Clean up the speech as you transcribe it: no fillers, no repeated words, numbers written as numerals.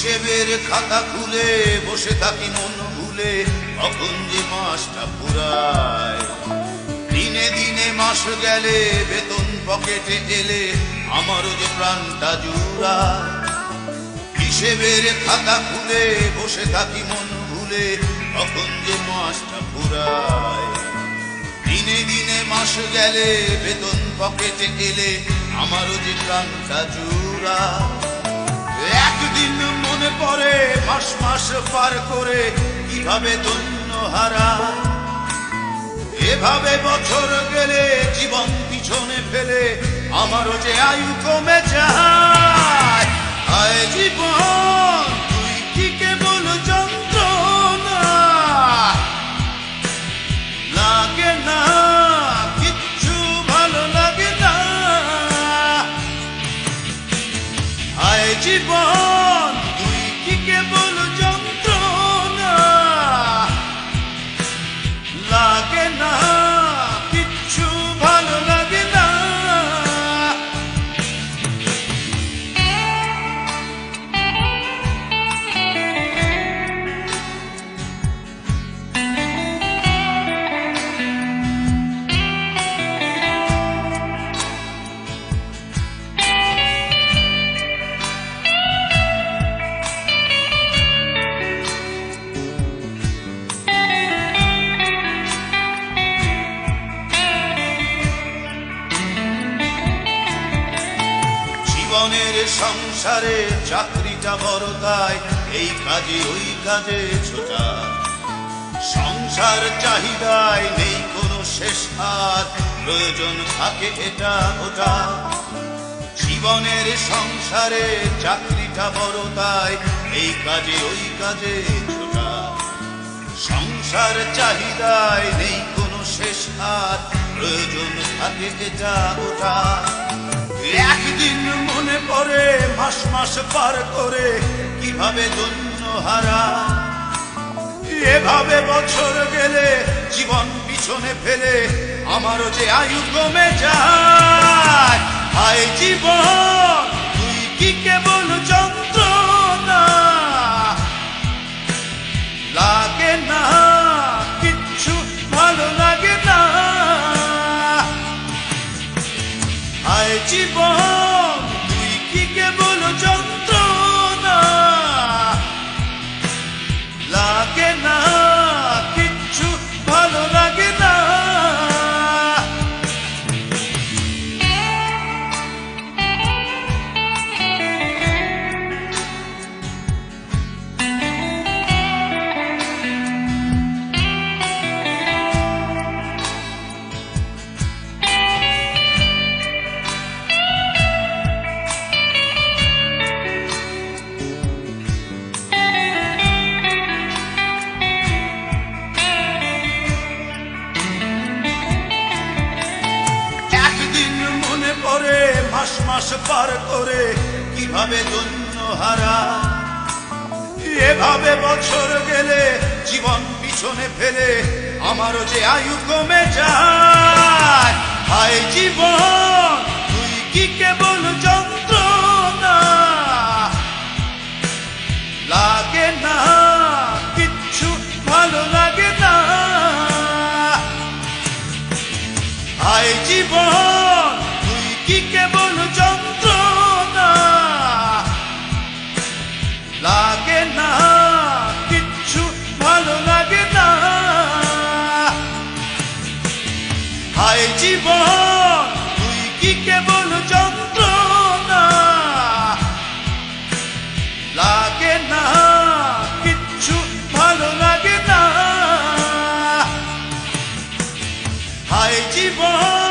হিসেবের খাতা খুলে বসে থাকি মন ভুলে, কখন যে মাসটা ফুরায়। দিনে দিনে মাস গেলে বেতন পকেটে এলে আমারও যে প্রাণটা জুড়ায়। হিসেবের খাতা খুলে বসে থাকি মন ভুলে, কখন যে মাসটা ফুরায়। দিনে দিনে মাস গেলে বেতন পকেটে এলে আমারও যে প্রাণটা জুড়ায়। একদিন মনে পড়ে মাস মাস পার করে কিভাবে ধন্য হারা। এভাবে বছর গেলে জীবন পিছনে ফেলে আমারও যে আয়ু কমে যায়। আয় জীবন তুই কি কেবল যন্ত্রণা, লাগে না কিচ্ছু ভালো লাগে না। আয় জীবন তুই কি কেবল যন্ত্রণা, লাগে না কিচ্ছু ভালো লাগে না। জীবনের সংসারে চাকরিটা বড়, তাই এই কাজে ওই কাজে ছোটা। সংসার চাহিদায় নেই কোনো শেষ হাত, প্রয়োজন থাকে এটা ওটা। জীবনের সংসারে চাকরিটা বড়, তাই এই কাজে ওই কাজে ছোটা। সংসার চাহিদায় নেই কোনো শেষ হাত, প্রয়োজন থাকে এটা ওটা। একদিন মনে পড়ে মাস মাস পার করে কিভাবে ধন্য হারা। এভাবে বছর গেলে জীবন পিছনে ফেলে আমারও যে আয়ু কমে যায়। আয় জীবন তুই কি কেবল যন্ত্রণা, লাগে না কিচ্ছু ভালো লাগে না। আয় জীবন তুই কি কেবল যন্ত্রণা, লাগে না কিচ্ছু ভালো লাগে না। মাস মাস পার করে কিভাবে ধন্য হারা। এভাবে বছর গেলে জীবন পিছনে ফেলে আমারও যে আয়ু কমে যায়। হায় জীবন তুই কি কেবল যন্ত্রণা, লাগে না কিচ্ছু ভালো লাগে না। হায় জীবন তুই কি কেবল যন্ত্রণা, লাগে না কিচ্ছু ভালো লাগে না। হায় জীবন তুই কি কেবল যন্ত্রণা, লাগে না কিচ্ছু ভালো লাগে না। হায় জীবন